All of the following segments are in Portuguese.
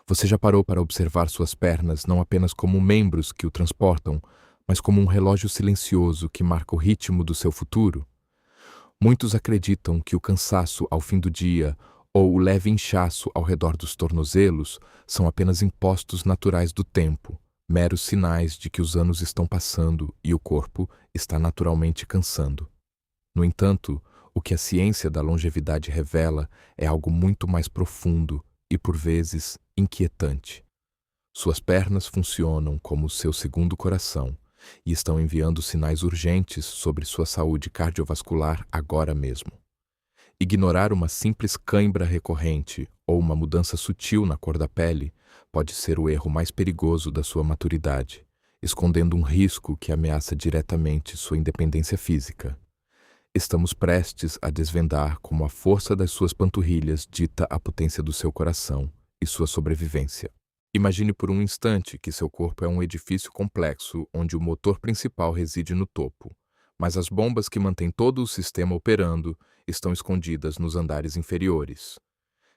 Você já parou para observar suas pernas não apenas como membros que o transportam, mas como um relógio silencioso que marca o ritmo do seu futuro? Muitos acreditam que o cansaço ao fim do dia ou o leve inchaço ao redor dos tornozelos são apenas impostos naturais do tempo, meros sinais de que os anos estão passando e o corpo está naturalmente cansando. No entanto, o que a ciência da longevidade revela é algo muito mais profundo e, por vezes, inquietante. Suas pernas funcionam como seu segundo coração e estão enviando sinais urgentes sobre sua saúde cardiovascular agora mesmo. Ignorar uma simples cãibra recorrente ou uma mudança sutil na cor da pele pode ser o erro mais perigoso da sua maturidade, escondendo um risco que ameaça diretamente sua independência física. Estamos prestes a desvendar como a força das suas panturrilhas dita a potência do seu coração e sua sobrevivência. Imagine por um instante que seu corpo é um edifício complexo onde o motor principal reside no topo, mas as bombas que mantêm todo o sistema operando estão escondidas nos andares inferiores.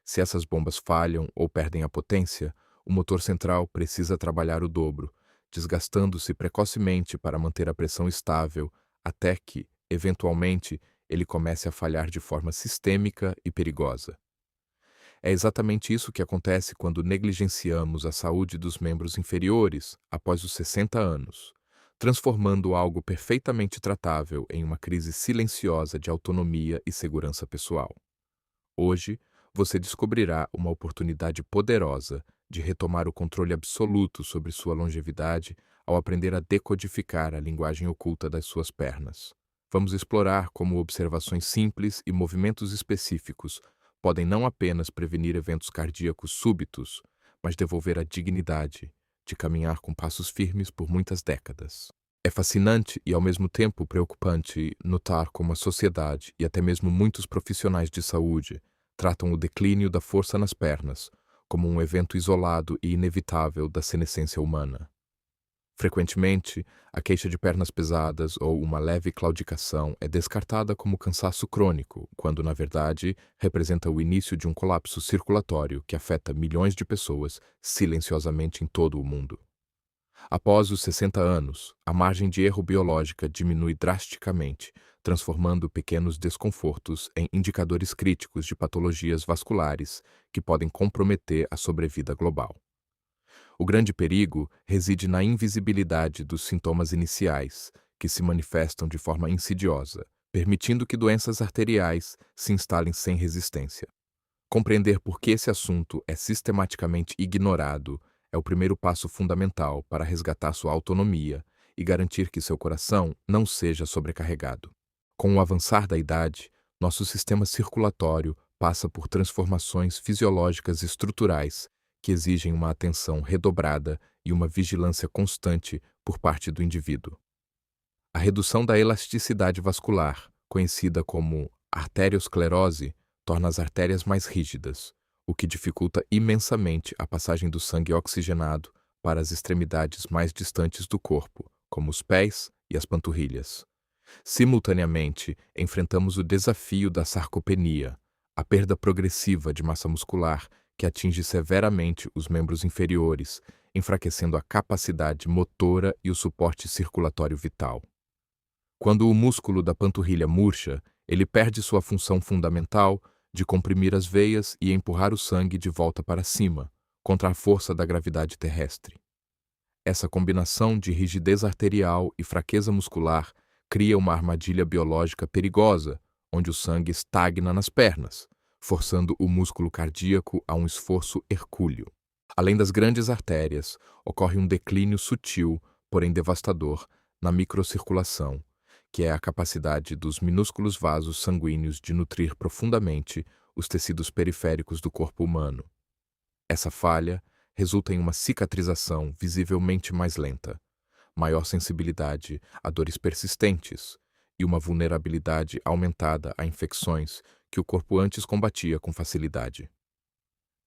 Se essas bombas falham ou perdem a potência, o motor central precisa trabalhar o dobro, desgastando-se precocemente para manter a pressão estável até que, eventualmente, ele comece a falhar de forma sistêmica e perigosa. É exatamente isso que acontece quando negligenciamos a saúde dos membros inferiores após os 60 anos, transformando algo perfeitamente tratável em uma crise silenciosa de autonomia e segurança pessoal. Hoje, você descobrirá uma oportunidade poderosa de retomar o controle absoluto sobre sua longevidade ao aprender a decodificar a linguagem oculta das suas pernas. Vamos explorar como observações simples e movimentos específicos podem não apenas prevenir eventos cardíacos súbitos, mas devolver a dignidade de caminhar com passos firmes por muitas décadas. É fascinante e, ao mesmo tempo, preocupante notar como a sociedade e até mesmo muitos profissionais de saúde tratam o declínio da força nas pernas como um evento isolado e inevitável da senescência humana. Frequentemente, a queixa de pernas pesadas ou uma leve claudicação é descartada como cansaço crônico, quando, na verdade, representa o início de um colapso circulatório que afeta milhões de pessoas silenciosamente em todo o mundo. Após os 60 anos, a margem de erro biológica diminui drasticamente, transformando pequenos desconfortos em indicadores críticos de patologias vasculares que podem comprometer a sobrevida global. O grande perigo reside na invisibilidade dos sintomas iniciais, que se manifestam de forma insidiosa, permitindo que doenças arteriais se instalem sem resistência. Compreender por que esse assunto é sistematicamente ignorado é o primeiro passo fundamental para resgatar sua autonomia e garantir que seu coração não seja sobrecarregado. Com o avançar da idade, nosso sistema circulatório passa por transformações fisiológicas estruturais que exigem uma atenção redobrada e uma vigilância constante por parte do indivíduo. A redução da elasticidade vascular, conhecida como arteriosclerose, torna as artérias mais rígidas, o que dificulta imensamente a passagem do sangue oxigenado para as extremidades mais distantes do corpo, como os pés e as panturrilhas. Simultaneamente, enfrentamos o desafio da sarcopenia, a perda progressiva de massa muscular que atinge severamente os membros inferiores, enfraquecendo a capacidade motora e o suporte circulatório vital. Quando o músculo da panturrilha murcha, ele perde sua função fundamental de comprimir as veias e empurrar o sangue de volta para cima, contra a força da gravidade terrestre. Essa combinação de rigidez arterial e fraqueza muscular cria uma armadilha biológica perigosa, onde o sangue estagna nas pernas, forçando o músculo cardíaco a um esforço hercúleo. Além das grandes artérias, ocorre um declínio sutil, porém devastador, na microcirculação, que é a capacidade dos minúsculos vasos sanguíneos de nutrir profundamente os tecidos periféricos do corpo humano. Essa falha resulta em uma cicatrização visivelmente mais lenta, maior sensibilidade a dores persistentes e uma vulnerabilidade aumentada a infecções que o corpo antes combatia com facilidade.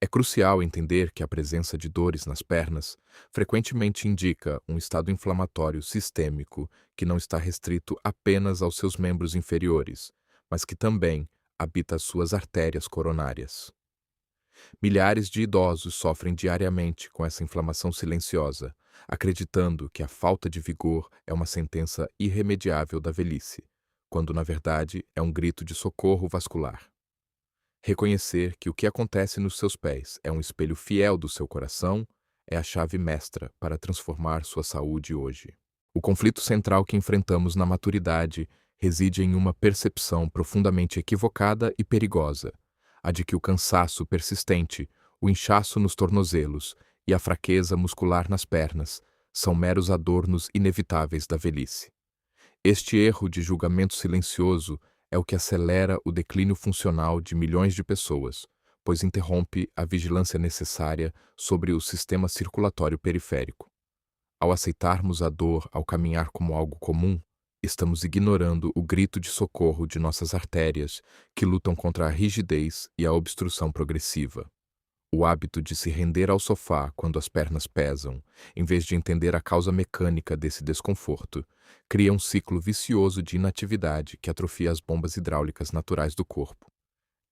É crucial entender que a presença de dores nas pernas frequentemente indica um estado inflamatório sistêmico que não está restrito apenas aos seus membros inferiores, mas que também habita as suas artérias coronárias. Milhares de idosos sofrem diariamente com essa inflamação silenciosa, acreditando que a falta de vigor é uma sentença irremediável da velhice, quando na verdade é um grito de socorro vascular. Reconhecer que o que acontece nos seus pés é um espelho fiel do seu coração é a chave mestra para transformar sua saúde hoje. O conflito central que enfrentamos na maturidade reside em uma percepção profundamente equivocada e perigosa, a de que o cansaço persistente, o inchaço nos tornozelos e a fraqueza muscular nas pernas são meros adornos inevitáveis da velhice. Este erro de julgamento silencioso é o que acelera o declínio funcional de milhões de pessoas, pois interrompe a vigilância necessária sobre o sistema circulatório periférico. Ao aceitarmos a dor ao caminhar como algo comum, estamos ignorando o grito de socorro de nossas artérias que lutam contra a rigidez e a obstrução progressiva. O hábito de se render ao sofá quando as pernas pesam, em vez de entender a causa mecânica desse desconforto, cria um ciclo vicioso de inatividade que atrofia as bombas hidráulicas naturais do corpo.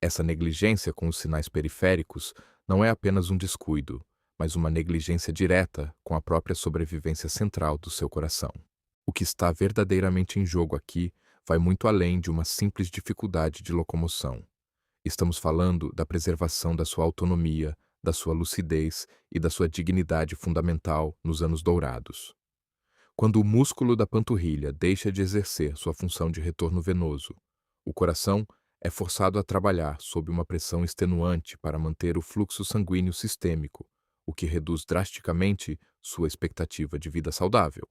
Essa negligência com os sinais periféricos não é apenas um descuido, mas uma negligência direta com a própria sobrevivência central do seu coração. O que está verdadeiramente em jogo aqui vai muito além de uma simples dificuldade de locomoção. Estamos falando da preservação da sua autonomia, da sua lucidez e da sua dignidade fundamental nos anos dourados. Quando o músculo da panturrilha deixa de exercer sua função de retorno venoso, o coração é forçado a trabalhar sob uma pressão extenuante para manter o fluxo sanguíneo sistêmico, o que reduz drasticamente sua expectativa de vida saudável.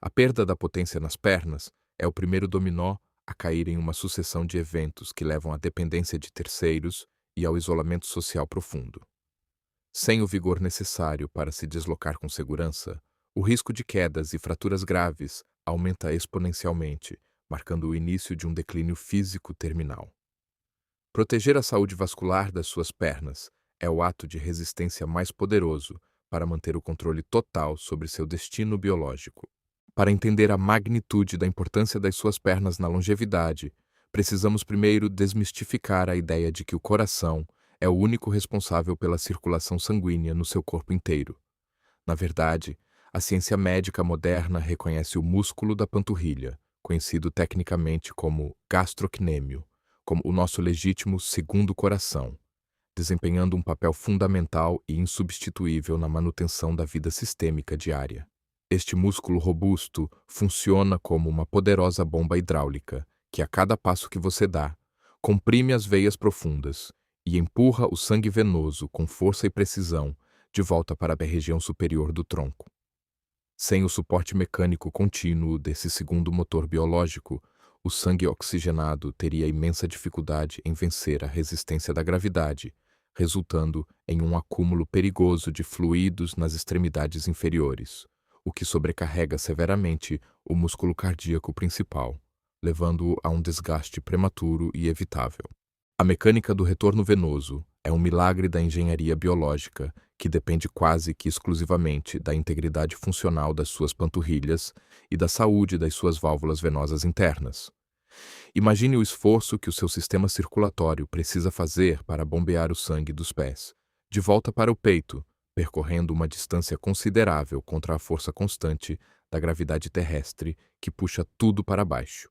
A perda da potência nas pernas é o primeiro dominó a cair em uma sucessão de eventos que levam à dependência de terceiros e ao isolamento social profundo. Sem o vigor necessário para se deslocar com segurança, o risco de quedas e fraturas graves aumenta exponencialmente, marcando o início de um declínio físico terminal. Proteger a saúde vascular das suas pernas é o ato de resistência mais poderoso para manter o controle total sobre seu destino biológico. Para entender a magnitude da importância das suas pernas na longevidade, precisamos primeiro desmistificar a ideia de que o coração é o único responsável pela circulação sanguínea no seu corpo inteiro. Na verdade, a ciência médica moderna reconhece o músculo da panturrilha, conhecido tecnicamente como gastrocnêmio, como o nosso legítimo segundo coração, desempenhando um papel fundamental e insubstituível na manutenção da vida sistêmica diária. Este músculo robusto funciona como uma poderosa bomba hidráulica que, a cada passo que você dá, comprime as veias profundas e empurra o sangue venoso com força e precisão de volta para a região superior do tronco. Sem o suporte mecânico contínuo desse segundo motor biológico, o sangue oxigenado teria imensa dificuldade em vencer a resistência da gravidade, resultando em um acúmulo perigoso de fluidos nas extremidades inferiores, o que sobrecarrega severamente o músculo cardíaco principal, levando-o a um desgaste prematuro e evitável. A mecânica do retorno venoso é um milagre da engenharia biológica que depende quase que exclusivamente da integridade funcional das suas panturrilhas e da saúde das suas válvulas venosas internas. Imagine o esforço que o seu sistema circulatório precisa fazer para bombear o sangue dos pés, de volta para o peito, percorrendo uma distância considerável contra a força constante da gravidade terrestre que puxa tudo para baixo.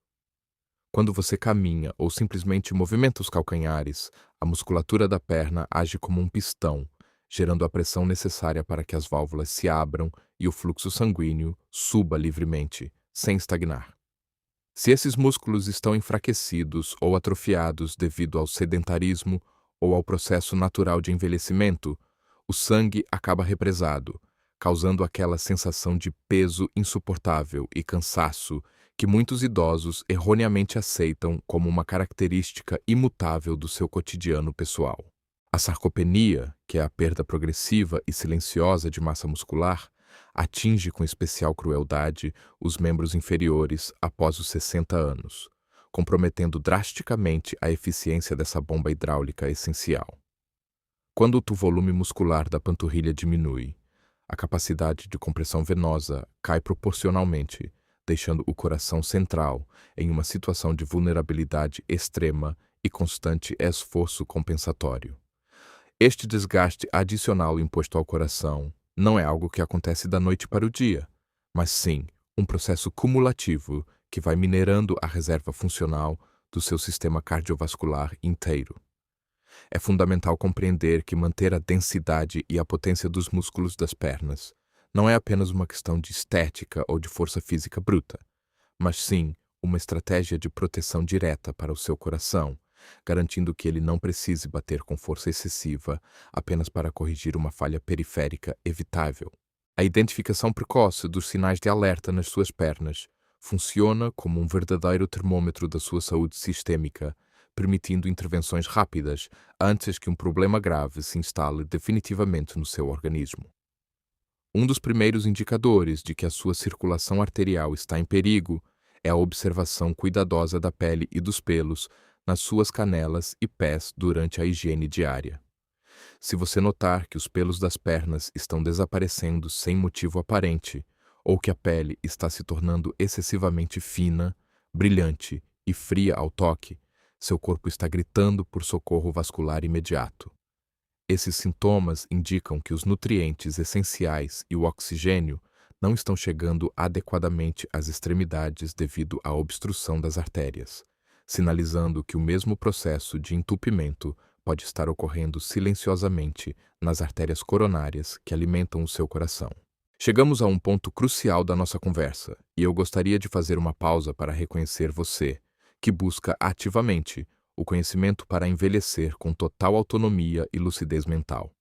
Quando você caminha ou simplesmente movimenta os calcanhares, a musculatura da perna age como um pistão, gerando a pressão necessária para que as válvulas se abram e o fluxo sanguíneo suba livremente, sem estagnar. Se esses músculos estão enfraquecidos ou atrofiados devido ao sedentarismo ou ao processo natural de envelhecimento, o sangue acaba represado, causando aquela sensação de peso insuportável e cansaço que muitos idosos erroneamente aceitam como uma característica imutável do seu cotidiano pessoal. A sarcopenia, que é a perda progressiva e silenciosa de massa muscular, atinge com especial crueldade os membros inferiores após os 60 anos, comprometendo drasticamente a eficiência dessa bomba hidráulica essencial. Quando o volume muscular da panturrilha diminui, a capacidade de compressão venosa cai proporcionalmente, deixando o coração central em uma situação de vulnerabilidade extrema e constante esforço compensatório. Este desgaste adicional imposto ao coração não é algo que acontece da noite para o dia, mas sim um processo cumulativo que vai minerando a reserva funcional do seu sistema cardiovascular inteiro. É fundamental compreender que manter a densidade e a potência dos músculos das pernas não é apenas uma questão de estética ou de força física bruta, mas sim uma estratégia de proteção direta para o seu coração, garantindo que ele não precise bater com força excessiva apenas para corrigir uma falha periférica evitável. A identificação precoce dos sinais de alerta nas suas pernas funciona como um verdadeiro termômetro da sua saúde sistêmica, permitindo intervenções rápidas antes que um problema grave se instale definitivamente no seu organismo. Um dos primeiros indicadores de que a sua circulação arterial está em perigo é a observação cuidadosa da pele e dos pelos nas suas canelas e pés durante a higiene diária. Se você notar que os pelos das pernas estão desaparecendo sem motivo aparente, ou que a pele está se tornando excessivamente fina, brilhante e fria ao toque, seu corpo está gritando por socorro vascular imediato. Esses sintomas indicam que os nutrientes essenciais e o oxigênio não estão chegando adequadamente às extremidades devido à obstrução das artérias, sinalizando que o mesmo processo de entupimento pode estar ocorrendo silenciosamente nas artérias coronárias que alimentam o seu coração. Chegamos a um ponto crucial da nossa conversa, e eu gostaria de fazer uma pausa para reconhecer você, que busca ativamente o conhecimento para envelhecer com total autonomia e lucidez mental.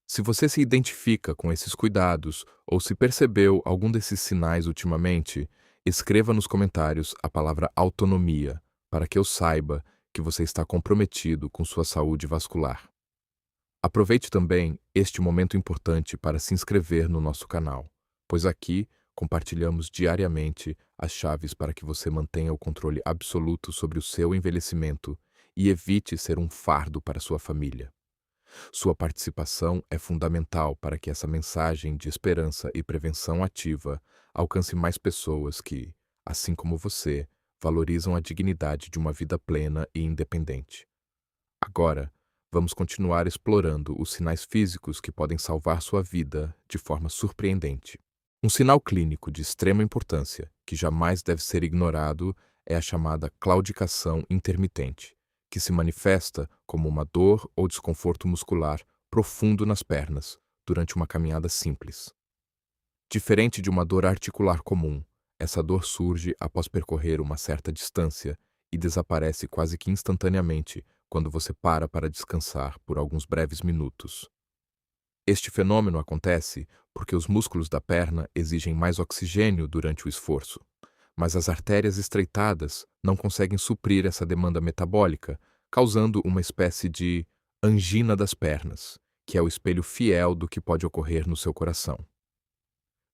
Se você se identifica com esses cuidados ou se percebeu algum desses sinais ultimamente, escreva nos comentários a palavra autonomia, para que eu saiba que você está comprometido com sua saúde vascular. Aproveite também este momento importante para se inscrever no nosso canal, pois aqui compartilhamos diariamente as chaves para que você mantenha o controle absoluto sobre o seu envelhecimento e evite ser um fardo para sua família. Sua participação é fundamental para que essa mensagem de esperança e prevenção ativa alcance mais pessoas que, assim como você, valorizam a dignidade de uma vida plena e independente. Agora, vamos continuar explorando os sinais físicos que podem salvar sua vida de forma surpreendente. Um sinal clínico de extrema importância, que jamais deve ser ignorado, é a chamada claudicação intermitente, que se manifesta como uma dor ou desconforto muscular profundo nas pernas durante uma caminhada simples. Diferente de uma dor articular comum, essa dor surge após percorrer uma certa distância e desaparece quase que instantaneamente quando você para descansar por alguns breves minutos. Este fenômeno acontece porque os músculos da perna exigem mais oxigênio durante o esforço, mas as artérias estreitadas não conseguem suprir essa demanda metabólica, causando uma espécie de angina das pernas, que é o espelho fiel do que pode ocorrer no seu coração.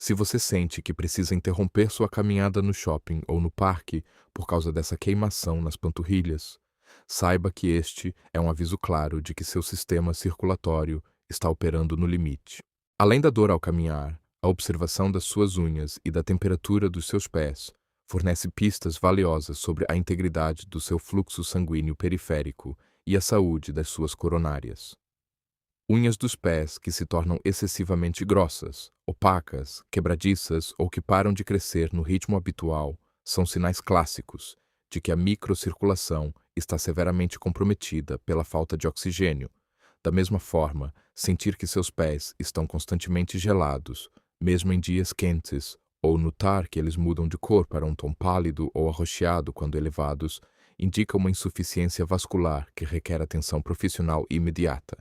Se você sente que precisa interromper sua caminhada no shopping ou no parque por causa dessa queimação nas panturrilhas, saiba que este é um aviso claro de que seu sistema circulatório está operando no limite. Além da dor ao caminhar, a observação das suas unhas e da temperatura dos seus pés fornece pistas valiosas sobre a integridade do seu fluxo sanguíneo periférico e a saúde das suas coronárias. Unhas dos pés que se tornam excessivamente grossas, opacas, quebradiças ou que param de crescer no ritmo habitual são sinais clássicos de que a microcirculação está severamente comprometida pela falta de oxigênio. Da mesma forma, sentir que seus pés estão constantemente gelados, mesmo em dias quentes, ou notar que eles mudam de cor para um tom pálido ou arroxeado quando elevados, indica uma insuficiência vascular que requer atenção profissional imediata.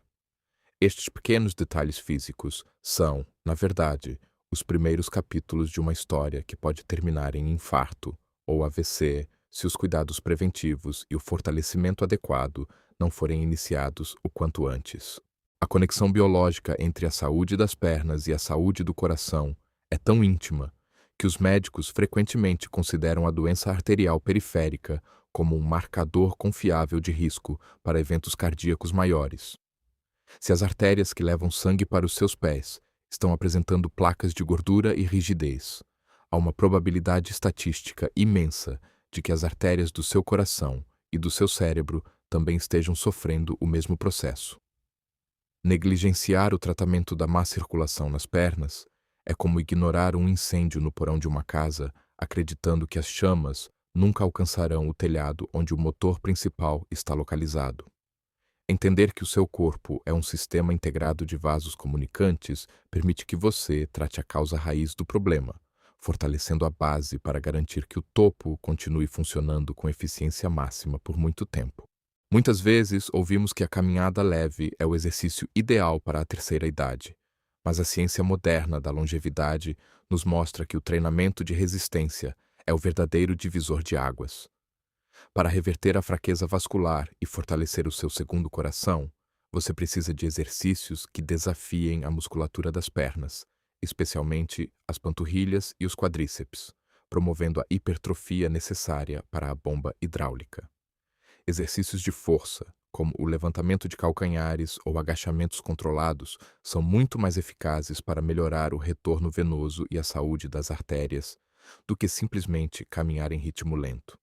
Estes pequenos detalhes físicos são, na verdade, os primeiros capítulos de uma história que pode terminar em infarto ou AVC se os cuidados preventivos e o fortalecimento adequado não forem iniciados o quanto antes. A conexão biológica entre a saúde das pernas e a saúde do coração é tão íntima que os médicos frequentemente consideram a doença arterial periférica como um marcador confiável de risco para eventos cardíacos maiores. Se as artérias que levam sangue para os seus pés estão apresentando placas de gordura e rigidez, há uma probabilidade estatística imensa de que as artérias do seu coração e do seu cérebro também estejam sofrendo o mesmo processo. Negligenciar o tratamento da má circulação nas pernas é como ignorar um incêndio no porão de uma casa, acreditando que as chamas nunca alcançarão o telhado onde o motor principal está localizado. Entender que o seu corpo é um sistema integrado de vasos comunicantes permite que você trate a causa raiz do problema, fortalecendo a base para garantir que o topo continue funcionando com eficiência máxima por muito tempo. Muitas vezes ouvimos que a caminhada leve é o exercício ideal para a terceira idade, mas a ciência moderna da longevidade nos mostra que o treinamento de resistência é o verdadeiro divisor de águas. Para reverter a fraqueza vascular e fortalecer o seu segundo coração, você precisa de exercícios que desafiem a musculatura das pernas, especialmente as panturrilhas e os quadríceps, promovendo a hipertrofia necessária para a bomba hidráulica. Exercícios de força, como o levantamento de calcanhares ou agachamentos controlados, são muito mais eficazes para melhorar o retorno venoso e a saúde das artérias do que simplesmente caminhar em ritmo lento.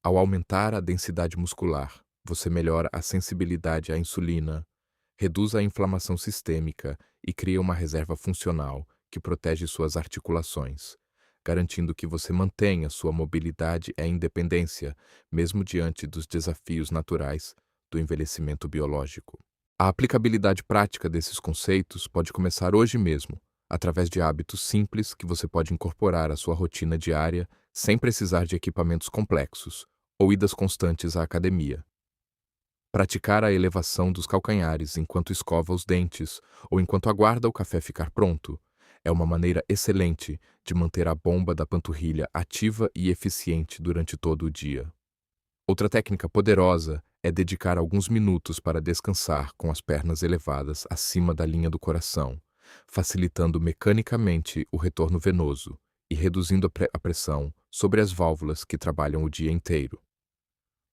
Ao aumentar a densidade muscular, você melhora a sensibilidade à insulina, reduz a inflamação sistêmica e cria uma reserva funcional que protege suas articulações, garantindo que você mantenha sua mobilidade e independência, mesmo diante dos desafios naturais do envelhecimento biológico. A aplicabilidade prática desses conceitos pode começar hoje mesmo, através de hábitos simples que você pode incorporar à sua rotina diária sem precisar de equipamentos complexos ou idas constantes à academia. Praticar a elevação dos calcanhares enquanto escova os dentes ou enquanto aguarda o café ficar pronto é uma maneira excelente de manter a bomba da panturrilha ativa e eficiente durante todo o dia. Outra técnica poderosa é dedicar alguns minutos para descansar com as pernas elevadas acima da linha do coração, facilitando mecanicamente o retorno venoso e reduzindo a pressão sobre as válvulas que trabalham o dia inteiro.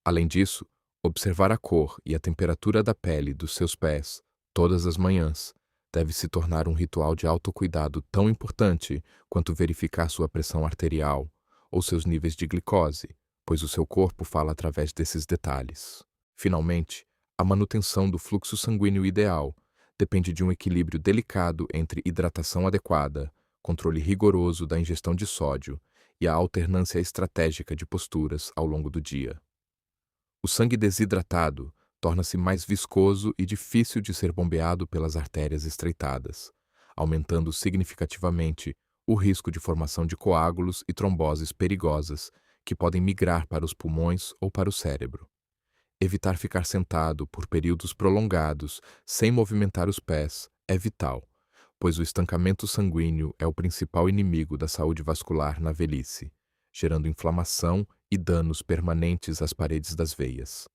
Além disso, observar a cor e a temperatura da pele dos seus pés todas as manhãs deve se tornar um ritual de autocuidado tão importante quanto verificar sua pressão arterial ou seus níveis de glicose, pois o seu corpo fala através desses detalhes. Finalmente, a manutenção do fluxo sanguíneo ideal depende de um equilíbrio delicado entre hidratação adequada, controle rigoroso da ingestão de sódio e a alternância estratégica de posturas ao longo do dia. O sangue desidratado torna-se mais viscoso e difícil de ser bombeado pelas artérias estreitadas, aumentando significativamente o risco de formação de coágulos e tromboses perigosas que podem migrar para os pulmões ou para o cérebro. Evitar ficar sentado por períodos prolongados sem movimentar os pés é vital, pois o estancamento sanguíneo é o principal inimigo da saúde vascular na velhice, gerando inflamação e danos permanentes às paredes das veias.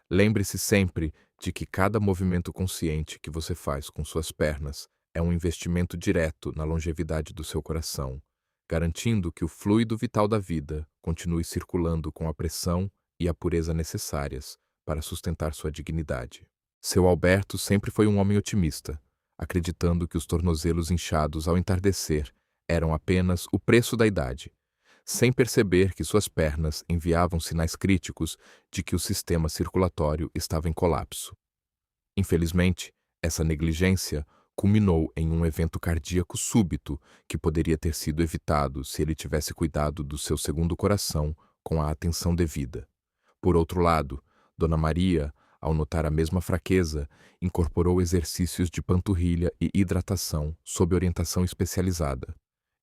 Lembre-se sempre de que cada movimento consciente que você faz com suas pernas é um investimento direto na longevidade do seu coração, garantindo que o fluido vital da vida continue circulando com a pressão e a pureza necessárias para sustentar sua dignidade. Seu Alberto sempre foi um homem otimista, acreditando que os tornozelos inchados ao entardecer eram apenas o preço da idade, sem perceber que suas pernas enviavam sinais críticos de que o sistema circulatório estava em colapso. Infelizmente, essa negligência culminou em um evento cardíaco súbito que poderia ter sido evitado se ele tivesse cuidado do seu segundo coração com a atenção devida. Por outro lado, Dona Maria, ao notar a mesma fraqueza, incorporou exercícios de panturrilha e hidratação sob orientação especializada.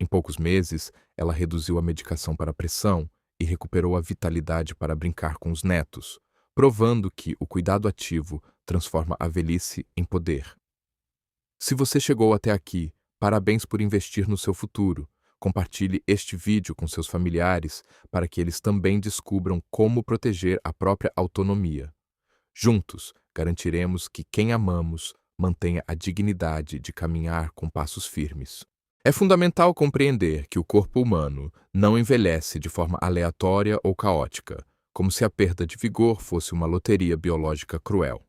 Em poucos meses, ela reduziu a medicação para a pressão e recuperou a vitalidade para brincar com os netos, provando que o cuidado ativo transforma a velhice em poder. Se você chegou até aqui, parabéns por investir no seu futuro. Compartilhe este vídeo com seus familiares para que eles também descubram como proteger a própria autonomia. Juntos, garantiremos que quem amamos mantenha a dignidade de caminhar com passos firmes. É fundamental compreender que o corpo humano não envelhece de forma aleatória ou caótica, como se a perda de vigor fosse uma loteria biológica cruel.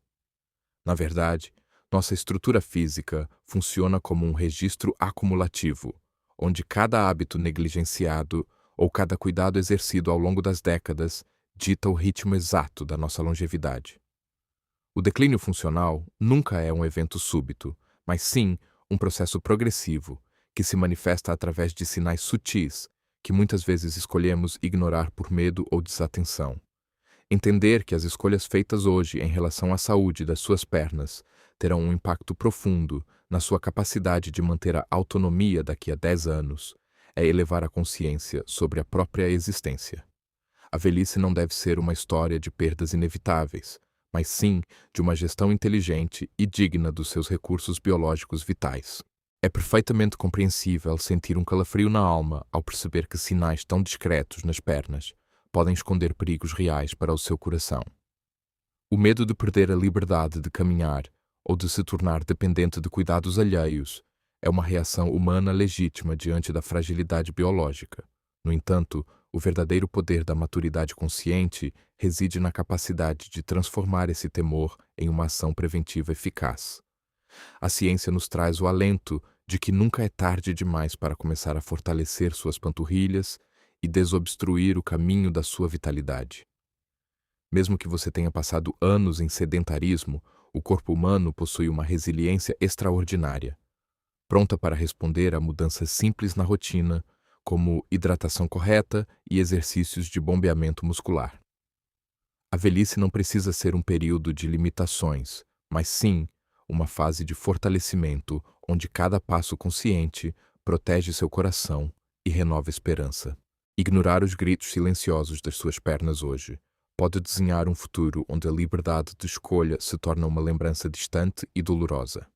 Na verdade, nossa estrutura física funciona como um registro acumulativo, onde cada hábito negligenciado ou cada cuidado exercido ao longo das décadas dita o ritmo exato da nossa longevidade. O declínio funcional nunca é um evento súbito, mas sim um processo progressivo que se manifesta através de sinais sutis que muitas vezes escolhemos ignorar por medo ou desatenção. Entender que as escolhas feitas hoje em relação à saúde das suas pernas terão um impacto profundo na sua capacidade de manter a autonomia daqui a 10 anos é elevar a consciência sobre a própria existência. A velhice não deve ser uma história de perdas inevitáveis, mas sim de uma gestão inteligente e digna dos seus recursos biológicos vitais. É perfeitamente compreensível sentir um calafrio na alma ao perceber que sinais tão discretos nas pernas podem esconder perigos reais para o seu coração. O medo de perder a liberdade de caminhar ou de se tornar dependente de cuidados alheios é uma reação humana legítima diante da fragilidade biológica. No entanto, o verdadeiro poder da maturidade consciente reside na capacidade de transformar esse temor em uma ação preventiva eficaz. A ciência nos traz o alento de que nunca é tarde demais para começar a fortalecer suas panturrilhas e desobstruir o caminho da sua vitalidade. Mesmo que você tenha passado anos em sedentarismo, o corpo humano possui uma resiliência extraordinária, pronta para responder a mudanças simples na rotina, como hidratação correta e exercícios de bombeamento muscular. A velhice não precisa ser um período de limitações, mas sim uma fase de fortalecimento onde cada passo consciente protege seu coração e renova a esperança. Ignorar os gritos silenciosos das suas pernas hoje pode desenhar um futuro onde a liberdade de escolha se torna uma lembrança distante e dolorosa.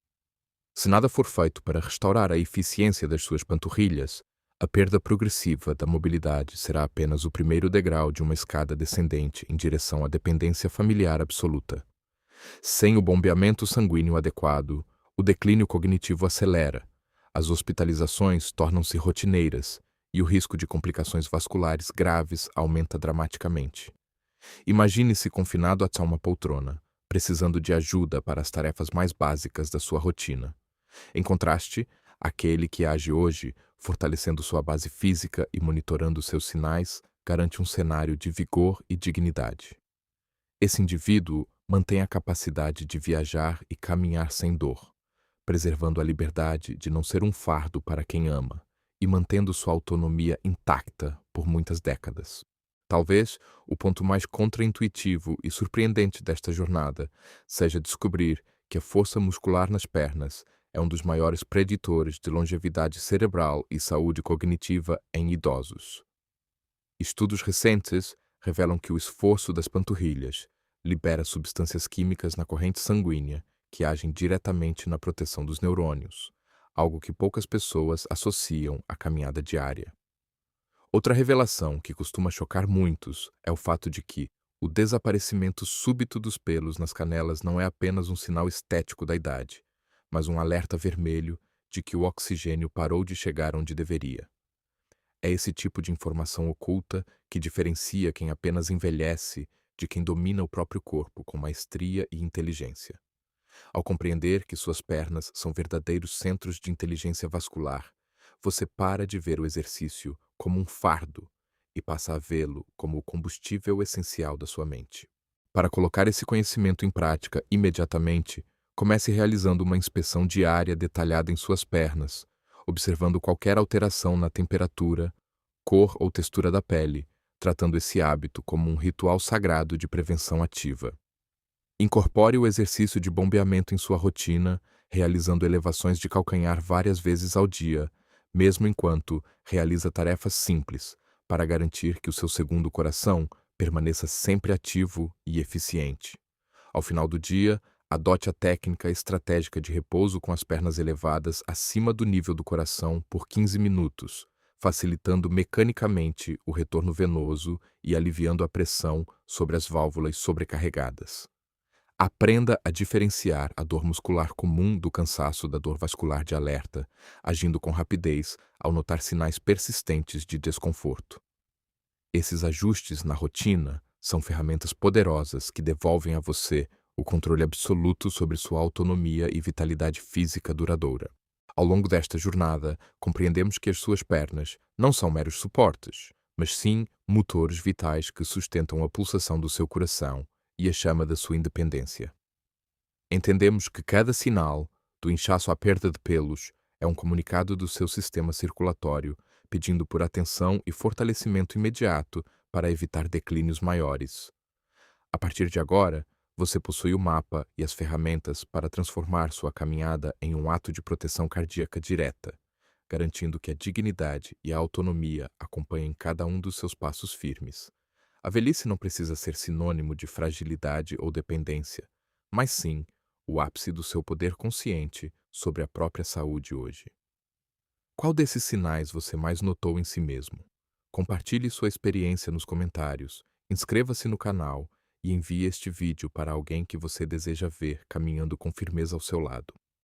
Se nada for feito para restaurar a eficiência das suas panturrilhas, a perda progressiva da mobilidade será apenas o primeiro degrau de uma escada descendente em direção à dependência familiar absoluta. Sem o bombeamento sanguíneo adequado, o declínio cognitivo acelera, as hospitalizações tornam-se rotineiras e o risco de complicações vasculares graves aumenta dramaticamente. Imagine-se confinado a uma poltrona, precisando de ajuda para as tarefas mais básicas da sua rotina. Em contraste, aquele que age hoje, fortalecendo sua base física e monitorando seus sinais, garante um cenário de vigor e dignidade. Esse indivíduo mantém a capacidade de viajar e caminhar sem dor, preservando a liberdade de não ser um fardo para quem ama e mantendo sua autonomia intacta por muitas décadas. Talvez o ponto mais contraintuitivo e surpreendente desta jornada seja descobrir que a força muscular nas pernas é um dos maiores preditores de longevidade cerebral e saúde cognitiva em idosos. Estudos recentes revelam que o esforço das panturrilhas libera substâncias químicas na corrente sanguínea que agem diretamente na proteção dos neurônios, algo que poucas pessoas associam à caminhada diária. Outra revelação que costuma chocar muitos é o fato de que o desaparecimento súbito dos pelos nas canelas não é apenas um sinal estético da idade, mas um alerta vermelho de que o oxigênio parou de chegar onde deveria. É esse tipo de informação oculta que diferencia quem apenas envelhece de quem domina o próprio corpo com maestria e inteligência. Ao compreender que suas pernas são verdadeiros centros de inteligência vascular, você para de ver o exercício como um fardo e passa a vê-lo como o combustível essencial da sua mente. Para colocar esse conhecimento em prática imediatamente, comece realizando uma inspeção diária detalhada em suas pernas, observando qualquer alteração na temperatura, cor ou textura da pele, tratando esse hábito como um ritual sagrado de prevenção ativa. Incorpore o exercício de bombeamento em sua rotina, realizando elevações de calcanhar várias vezes ao dia, mesmo enquanto realiza tarefas simples, para garantir que o seu segundo coração permaneça sempre ativo e eficiente. Ao final do dia, adote a técnica estratégica de repouso com as pernas elevadas acima do nível do coração por 15 minutos, facilitando mecanicamente o retorno venoso e aliviando a pressão sobre as válvulas sobrecarregadas. Aprenda a diferenciar a dor muscular comum do cansaço da dor vascular de alerta, agindo com rapidez ao notar sinais persistentes de desconforto. Esses ajustes na rotina são ferramentas poderosas que devolvem a você o controle absoluto sobre sua autonomia e vitalidade física duradoura. Ao longo desta jornada, compreendemos que as suas pernas não são meros suportes, mas sim motores vitais que sustentam a pulsação do seu coração e a chama da sua independência. Entendemos que cada sinal, do inchaço à perda de pelos, é um comunicado do seu sistema circulatório, pedindo por atenção e fortalecimento imediato para evitar declínios maiores. A partir de agora, você possui o mapa e as ferramentas para transformar sua caminhada em um ato de proteção cardíaca direta, garantindo que a dignidade e a autonomia acompanhem cada um dos seus passos firmes. A velhice não precisa ser sinônimo de fragilidade ou dependência, mas sim o ápice do seu poder consciente sobre a própria saúde hoje. Qual desses sinais você mais notou em si mesmo? Compartilhe sua experiência nos comentários, inscreva-se no canal e envie este vídeo para alguém que você deseja ver caminhando com firmeza ao seu lado.